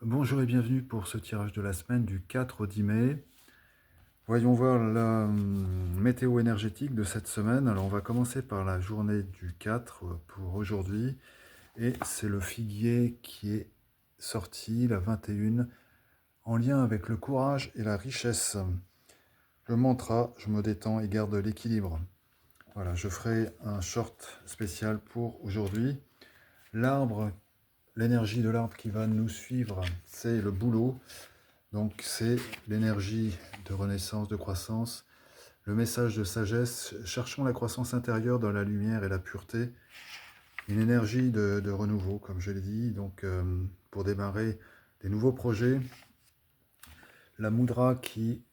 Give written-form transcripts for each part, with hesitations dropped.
Bonjour et bienvenue pour ce tirage de la semaine du 4 au 10 mai. Voyons voir la météo énergétique de cette semaine. Alors on va commencer par la journée du 4 pour aujourd'hui. Et c'est le figuier qui est sorti, la 21, en lien avec le courage et la richesse. Le mantra, je me détends et garde l'équilibre. Voilà, je ferai un short spécial pour aujourd'hui. L'arbre, l'énergie de l'arbre qui va nous suivre, c'est le bouleau. Donc c'est l'énergie de renaissance, de croissance, le message de sagesse. Cherchons la croissance intérieure dans la lumière et la pureté. Une énergie de renouveau, comme je l'ai dit, donc pour démarrer des nouveaux projets. La mudra qui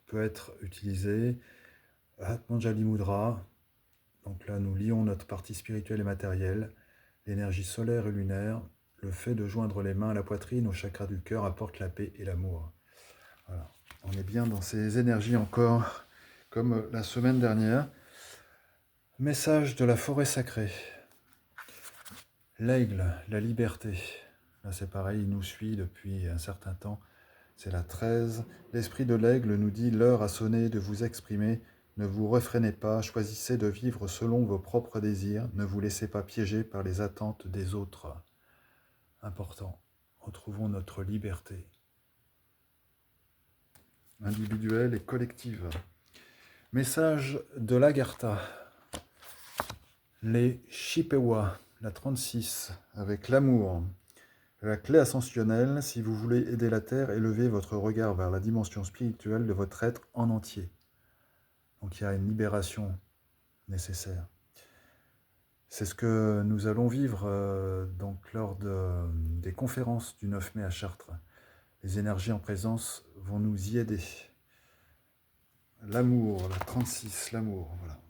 peut être utilisée, Atmanjali Mudra. Donc là, nous lions notre partie spirituelle et matérielle, l'énergie solaire et lunaire. Le fait de joindre les mains à la poitrine, au chakra du cœur, apporte la paix et l'amour. Voilà. On est bien dans ces énergies encore, comme la semaine dernière. Message de la forêt sacrée. L'aigle, la liberté. Là c'est pareil, il nous suit depuis un certain temps. C'est la 13. L'esprit de l'aigle nous dit: l'heure a sonné de vous exprimer. Ne vous refrénez pas, choisissez de vivre selon vos propres désirs. Ne vous laissez pas piéger par les attentes des autres. Important. Retrouvons notre liberté individuelle et collective. Message de l'Agartha. Les Chippewa, la 36, avec l'amour. La clé ascensionnelle, si vous voulez aider la Terre, élevez votre regard vers la dimension spirituelle de votre être en entier. Donc il y a une libération nécessaire. C'est ce que nous allons vivre donc, lors des conférences du 9 mai à Chartres. Les énergies en présence vont nous y aider. L'amour, la 36, l'amour, voilà.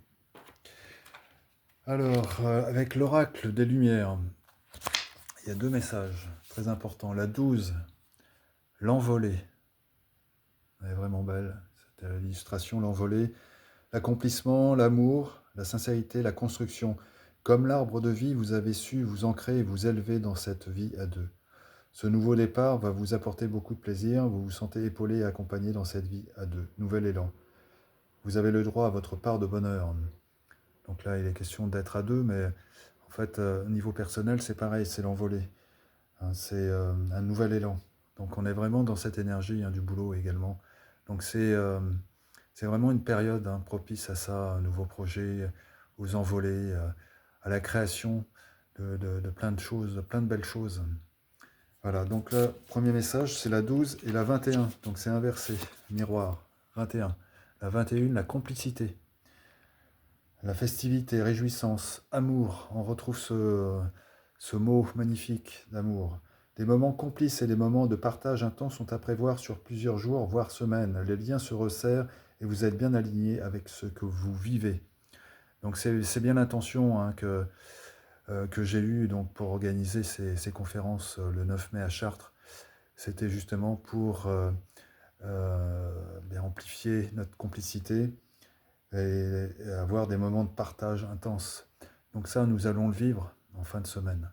Alors, avec l'oracle des Lumières, il y a deux messages très importants. La 12, l'envolée. Elle est vraiment belle. C'était l'illustration, l'envolée. L'accomplissement, l'amour, la sincérité, la construction. Comme l'arbre de vie, vous avez su vous ancrer et vous élever dans cette vie à deux. Ce nouveau départ va vous apporter beaucoup de plaisir. Vous vous sentez épaulé et accompagné dans cette vie à deux. Nouvel élan. Vous avez le droit à votre part de bonheur. Donc là, il est question d'être à deux, mais en fait, au niveau personnel, c'est pareil, c'est l'envolée. C'est un nouvel élan. Donc on est vraiment dans cette énergie du boulot également. Donc c'est vraiment une période propice à ça, un nouveau projet, aux envolées, à la création de plein de choses, de plein de belles choses. Voilà, donc le premier message, c'est la 12 et la 21. Donc c'est inversé, miroir, 21. La 21, la complicité, la festivité, réjouissance, amour. On retrouve ce mot magnifique d'amour. Des moments complices et des moments de partage intense sont à prévoir sur plusieurs jours, voire semaines. Les liens se resserrent et vous êtes bien aligné avec ce que vous vivez. Donc c'est bien l'intention que j'ai eue donc, pour organiser ces conférences le 9 mai à Chartres. C'était justement pour amplifier notre complicité et avoir des moments de partage intenses. Donc ça, nous allons le vivre en fin de semaine.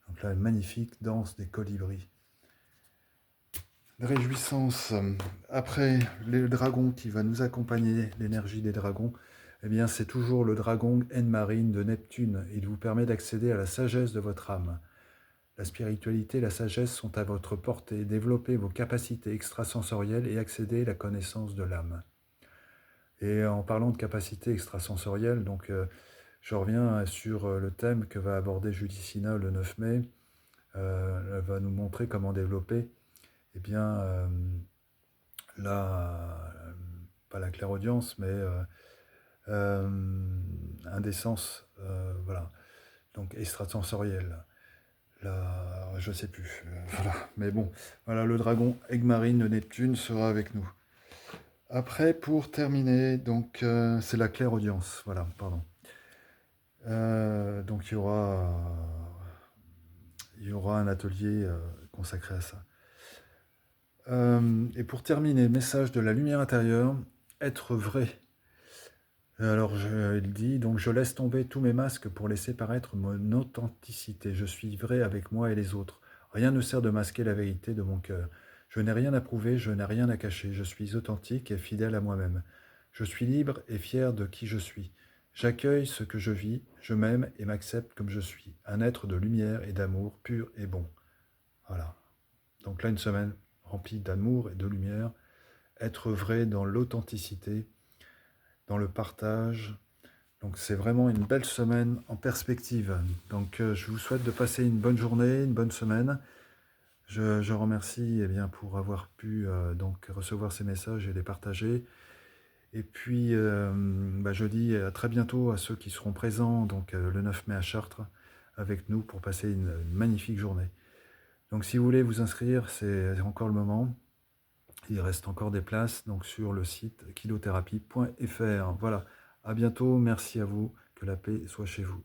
Donc là, une magnifique danse des colibris. Réjouissance. Après, le dragon qui va nous accompagner, l'énergie des dragons, eh bien, c'est toujours le dragon Enmarine de Neptune. Il vous permet d'accéder à la sagesse de votre âme. La spiritualité et la sagesse sont à votre portée. Développez vos capacités extrasensorielles et accédez à la connaissance de l'âme. Et en parlant de capacités extrasensorielles, donc, je reviens sur le thème que va aborder Judicina le 9 mai. Elle va nous montrer comment développer eh bien, pas la clairaudience, mais un des sens, voilà, donc extrasensoriel. Je ne sais plus, voilà. Mais bon, voilà, le dragon Egmarine de Neptune sera avec nous. Après, pour terminer, donc c'est la clairaudience, voilà, pardon. Donc il y aura un atelier consacré à ça. Et pour terminer, message de la lumière intérieure, être vrai. Alors il dit, donc je laisse tomber tous mes masques pour laisser paraître mon authenticité. Je suis vrai avec moi et les autres. Rien ne sert de masquer la vérité de mon cœur. Je n'ai rien à prouver, je n'ai rien à cacher. Je suis authentique et fidèle à moi-même. Je suis libre et fier de qui je suis. J'accueille ce que je vis, je m'aime et m'accepte comme je suis. Un être de lumière et d'amour pur et bon. Voilà. Donc là, une semaine remplie d'amour et de lumière. Être vrai dans l'authenticité, dans le partage. Donc c'est vraiment une belle semaine en perspective. Donc je vous souhaite de passer une bonne journée, une bonne semaine. Je remercie pour avoir pu donc recevoir ces messages et les partager. Et puis je dis à très bientôt à ceux qui seront présents donc le 9 mai à Chartres avec nous pour passer une magnifique journée. Donc si vous voulez vous inscrire, c'est encore le moment. Il reste encore des places donc sur le site kilothérapie.fr. Voilà, à bientôt, merci à vous, que la paix soit chez vous.